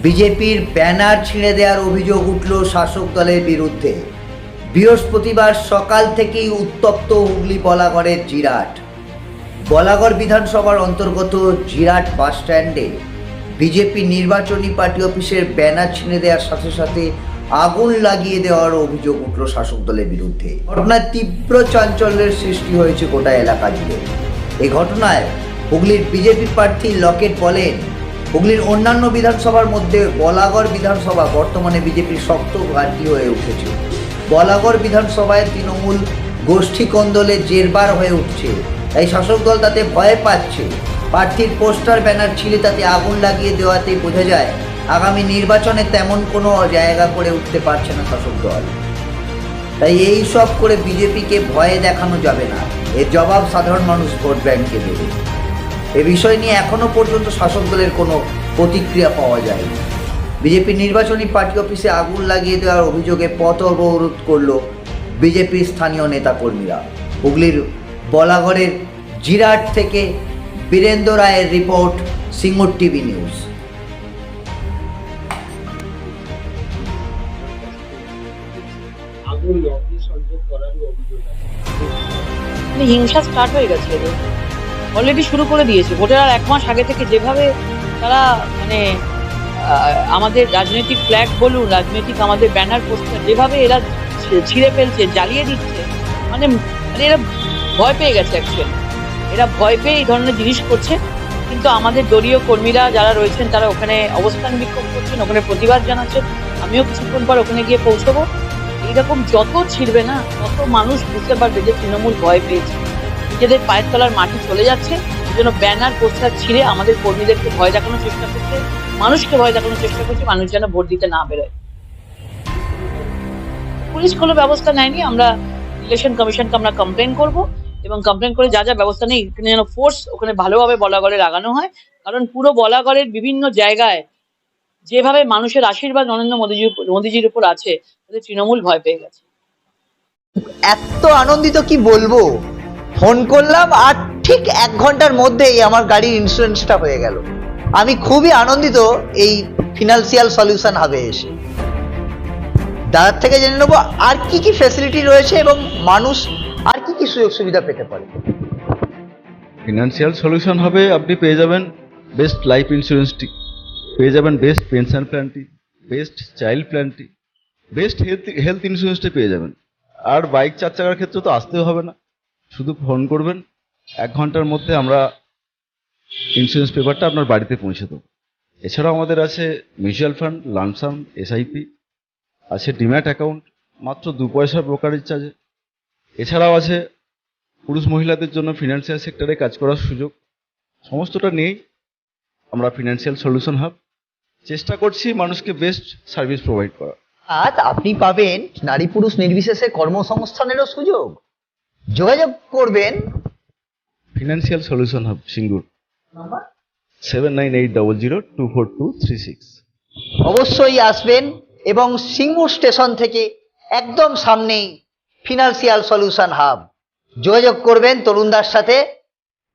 বিজেপির ব্যানার ছিঁড়ে দেওয়ার অভিযোগ উঠল শাসক দলের বিরুদ্ধে। বৃহস্পতিবার সকাল থেকেই উত্তপ্ত হুগলি বলাগড়ের জিরাট। বলাগড় বিধানসভার অন্তর্গত জিরাট বাস স্ট্যান্ডে বিজেপি নির্বাচনী পার্টি অফিসের ব্যানার ছিঁড়ে দেওয়ার সাথে সাথে আগুন লাগিয়ে দেওয়ার অভিযোগ উঠল শাসক দলের বিরুদ্ধে। ঘটনায় তীব্র চাঞ্চল্যের সৃষ্টি হয়েছে গোটা এলাকা জুড়ে। এই ঘটনায় হুগলির বিজেপি প্রার্থী লকেট বলেন, হুগলির অন্যান্য বিধানসভার মধ্যে বলাগড় বিধানসভা বর্তমানে বিজেপির শক্ত ঘাঁটি হয়ে উঠেছে। বলাগড় বিধানসভায় তৃণমূল গোষ্ঠী কোন্দলে জেরবার হয়ে উঠছে, তাই শাসক দল তাতে ভয় পাচ্ছে। প্রার্থীর পোস্টার ব্যানার ছিঁড়ে তাতে আগুন লাগিয়ে দেওয়াতে বোঝা যায় আগামী নির্বাচনে তেমন কোনো জায়গা করে উঠতে পারছে না শাসক দল। তাই এই সব করে বিজেপিকে ভয়ে দেখানো যাবে না, এর জবাব সাধারণ মানুষ ভোট ব্যাংকে দেবে। এ বিষয় নিয়ে এখনো পর্যন্ত শাসক দলের কোনো প্রতিক্রিয়া পাওয়া যায়নি। বিজেপি নির্বাচনী পার্টি অফিসে আগুন লাগিয়ে দেওয়ার অভিযোগে পথ অবরোধ করল বিজেপির স্থানীয় নেতাকর্মীরা। হুগলির বলাগড়ের জিরাট থেকে বীরেন্দ্র রায়ের রিপোর্ট, সিঙ্গুর টিভি নিউজ। হিংসা স্টার্ট হয়ে গেছে, অলরেডি শুরু করে দিয়েছে। ভোটের আর 1 মাস আগে থেকে যেভাবে তারা আমাদের রাজনৈতিক ফ্ল্যাগ বলুন, রাজনৈতিক আমাদের ব্যানার পোস্টার যেভাবে এরা ছিঁড়ে ফেলছে, জ্বালিয়ে দিচ্ছে, মানে এরা ভয় পেয়ে গেছে। অ্যাকচুয়ালি এরা ভয় পেয়ে এই ধরনের জিনিস করছে। কিন্তু আমাদের দলীয় কর্মীরা যারা রয়েছেন তারা ওখানে অবস্থান বিক্ষোভ করছেন, ওখানে প্রতিবাদ জানাচ্ছেন। আমিও কিছুক্ষণ পর ওখানে গিয়ে পৌঁছবো। এইরকম যত ছিড়বে না, তত মানুষ বুঝতে পারবে যে তৃণমূল ভয় পেয়েছে, নিজেদের পায়ের তলার মাটি চলে যাচ্ছে। এই জন্য ব্যানার পোস্টার ছিঁড়ে আমাদের কর্মীদেরকে ভয় দেখানোর চেষ্টা করছে, মানুষকে ভয় দেখানোর চেষ্টা করছে, মানুষ যেন ভোট দিতে না বেরোয়। পুলিশ কোনো ব্যবস্থা নেয়নি। আমরা ইলেকশন কমিশনকে আমরা কমপ্লেন করব এবং কমপ্লেন করে যা যা ব্যবস্থা নেই এখানে যেন ফোর্স ওখানে ভালোভাবে বলাগড়ে লাগানো হয়। কারণ পুরো বলাগড়ের বিভিন্ন জায়গায় যেভাবে মানুষের আশীর্বাদ নরেন্দ্র মোদীজির উপর আছে, তাদের তৃণমূল ভয় পেয়ে গেছে। এত আনন্দিত কি বলবো, ফোন করলাম আর ঠিক 1 ঘন্টার মধ্যেই আমার গাড়ির ইন্স্যুরেন্সটা হয়ে গেল। আমি খুবই আনন্দিত এই ফিনান্সিয়াল সলিউশন হাবে এসে। দাদার থেকে জেনে নেবো আর কি কি ফ্যাসিলিটি রয়েছে এবং মানুষ আর কি কি সুযোগ সুবিধা পেতে পারে। ফিনান্সিয়াল সলিউশন হবে, আপনি পেয়ে যাবেন বেস্ট লাইফ ইন্স্যুরেন্সটি, পেয়ে যাবেন বেস্ট পেনশন প্ল্যানটি, বেস্ট চাইল্ড প্ল্যানটি, বেস্ট হেলথ ইন্স্যুরেন্সটি পেয়ে যাবেন। আর বাইক 4 চাকার ক্ষেত্রে তো আসতেও হবে না, শুধু ফোন করবেন, 1 ঘন্টার মধ্যে আমরা ইন্স্যুরেন্স পেপারটা আপনার বাড়িতে পৌঁছে দেবো। এছাড়াও আমাদের আছে মিউচুয়াল ফান্ড, লামসাম, এসআইপি, আছে ডিম্যাট অ্যাকাউন্ট মাত্র 2 পয়সা ব্রোকারেজ চার্জে। এছাড়াও আছে পুরুষ মহিলাদের জন্য ফিনান্সিয়াল সেক্টরে কাজ করার সুযোগ। সমস্তটা নিয়েই আমরা ফিনান্সিয়াল সলিউশন হাব চেষ্টা করছি মানুষকে বেস্ট সার্ভিস প্রোভাইড করা। আর আপনি পাবেন নারী পুরুষ নির্বিশেষে কর্মসংস্থানেরও সুযোগ। যোগাযোগ করবেন ফিনান্সিয়াল সলিউশন হাব, সিঙ্গুর, 7980024236। অবশ্যই আসবেন এবং সিঙ্গুর স্টেশন থেকে একদম সামনেই ফিনান্সিয়াল সলিউশন হাব। যোগাযোগ করবেন তরুণদার সাথে।